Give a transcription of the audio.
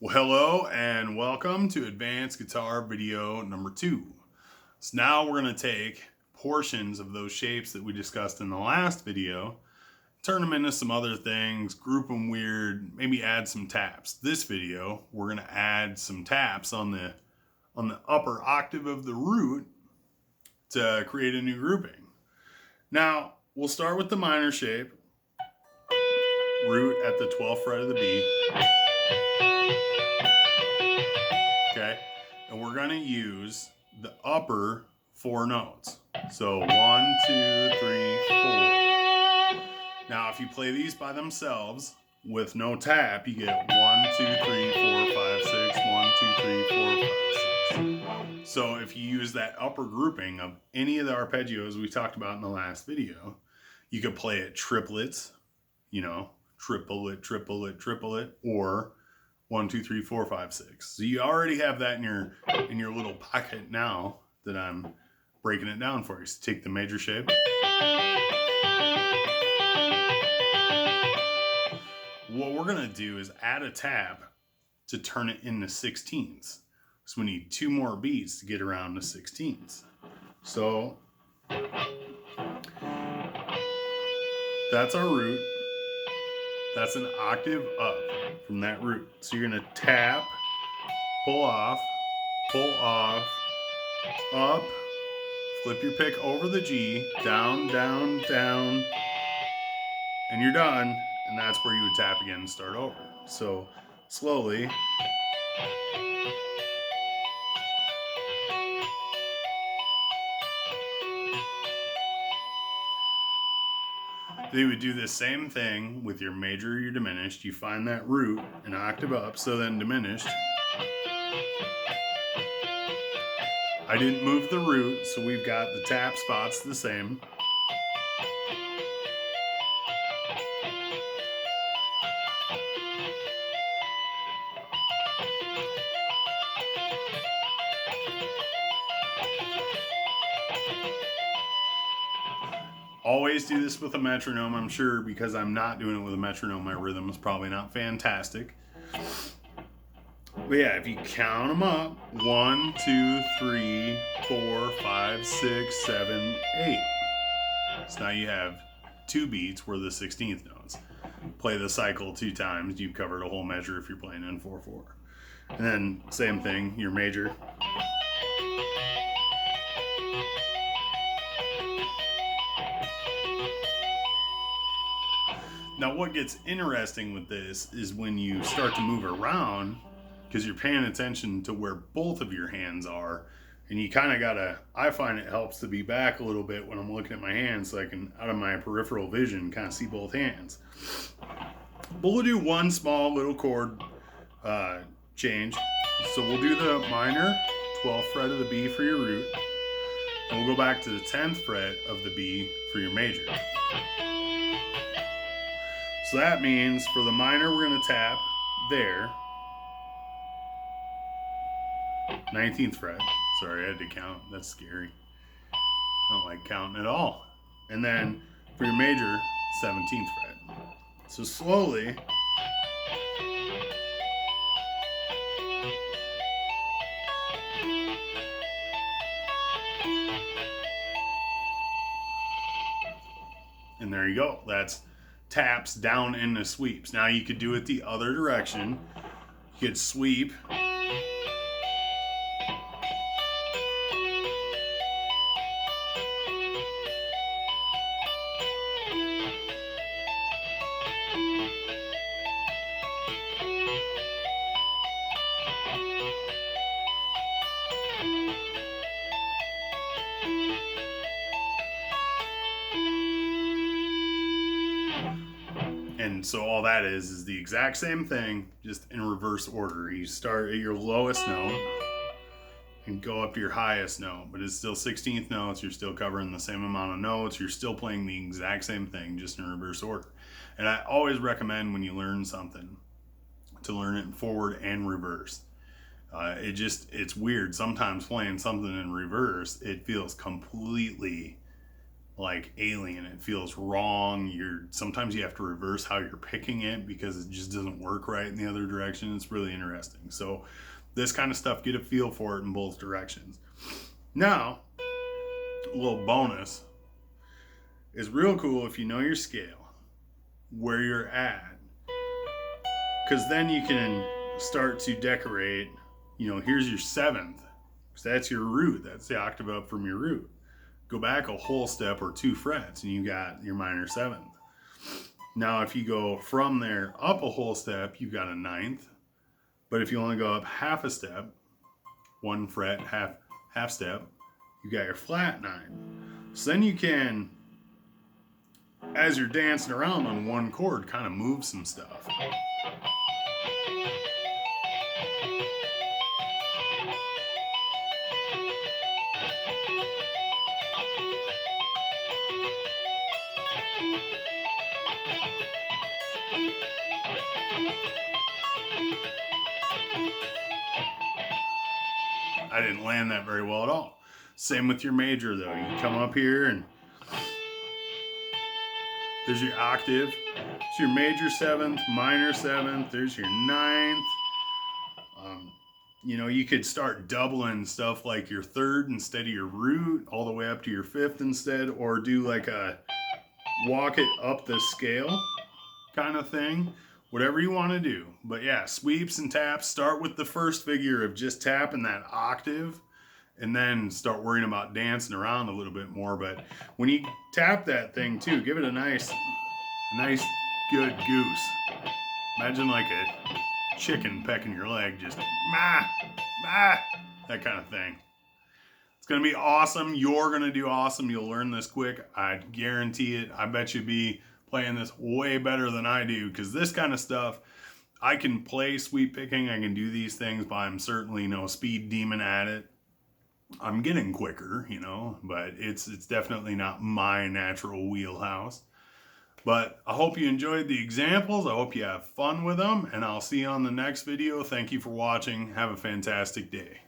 Well, hello and welcome to Advanced Guitar video number 2. So now we're going to take portions of those shapes that we discussed in the last video, turn them into some other things, group them weird, maybe add some taps. This video, we're going to add some taps on the upper octave of the root to create a new grouping. Now, we'll start with the minor shape, root at the 12th fret of the B. Okay, and we're going to use the upper 4 notes. So 1, 2, 3, 4. Now, if you play these by themselves with no tap, you get 1, 2, 3, 4, 5, 6, 1, 2, 3, 4, 5, 6. So if you use that upper grouping of any of the arpeggios we talked about in the last video, you could play it triplets, triplet, triplet, triplet, or 1, 2, 3, 4, 5, 6. So you already have that in your little pocket now that I'm breaking it down for you. So take the major shape. What we're gonna do is add a tap to turn it into 16ths. So we need 2 more beats to get around to 16ths. So that's our root. That's an octave up from that root. So you're gonna tap, pull off, up, flip your pick over the G, down, down, down, and you're done. And that's where you would tap again and start over. So slowly. Then you would do the same thing with your major or your diminished. You find that root an octave up, so then diminished. I didn't move the root, so we've got the tap spots the same. Always do this with a metronome, I'm sure, because I'm not doing it with a metronome. My rhythm is probably not fantastic. But yeah, if you count them up, 1, 2, 3, 4, 5, 6, 7, 8. So now you have 2 beats where the 16th notes. Play the cycle 2 times, you've covered a whole measure if you're playing in 4/4. And then same thing, your major. Now what gets interesting with this is when you start to move around, because you're paying attention to where both of your hands are, and you kind of gotta, I find it helps to be back a little bit when I'm looking at my hands so I can, out of my peripheral vision, kind of see both hands. But we'll do one small little chord change. So we'll do the minor 12th fret of the B for your root, and we'll go back to the 10th fret of the B for your major. So that means for the minor, we're going to tap there. 19th fret. Sorry, I had to count. That's scary. I don't like counting at all. And then for your major, 17th fret. So slowly. And there you go. That's taps down into sweeps. Now you could do it the other direction. You could sweep. And so all that is the exact same thing, just in reverse order. You start at your lowest note and go up to your highest note, but it's still 16th notes. You're still covering the same amount of notes. You're still playing the exact same thing, just in reverse order. And I always recommend when you learn something to learn it in forward and reverse. It's weird. Sometimes playing something in reverse, it feels completely like alien. It feels wrong. Sometimes you have to reverse how you're picking it because it just doesn't work right in the other direction. It's really interesting. So this kind of stuff, get a feel for it in both directions. Now, a little bonus is real cool if you know your scale, where you're at, because then you can start to decorate. Here's your seventh, because that's your root. That's the octave up from your root. Go back a whole step or 2 frets and you got your minor seventh. Now if you go from there up a whole step, you've got a ninth. But if you only go up half a step, 1 fret, half step, you got your flat 9. So then you can, as you're dancing around on one chord, kind of move some stuff. I didn't land that very well at all. Same with your major though. You come up here and there's your octave. It's your major seventh, minor seventh. There's your ninth. You could start doubling stuff like your third instead of your root, all the way up to your fifth instead, or do like a walk it up the scale kind of thing. Whatever you want to do. But yeah, sweeps and taps. Start with the first figure of just tapping that octave and then start worrying about dancing around a little bit more. But when you tap that thing too, give it a nice good goose. Imagine like a chicken pecking your leg, just ma, that kind of thing. It's going to be awesome. You're going to do awesome. You'll learn this quick. I guarantee it. I bet you'll be playing this way better than I do, because this kind of stuff, I can play sweep picking, I can do these things, but I'm certainly no speed demon at it. I'm getting quicker, but it's definitely not my natural wheelhouse. But I hope you enjoyed the examples. I hope you have fun with them, and I'll see you on the next video. Thank you for watching. Have a fantastic day.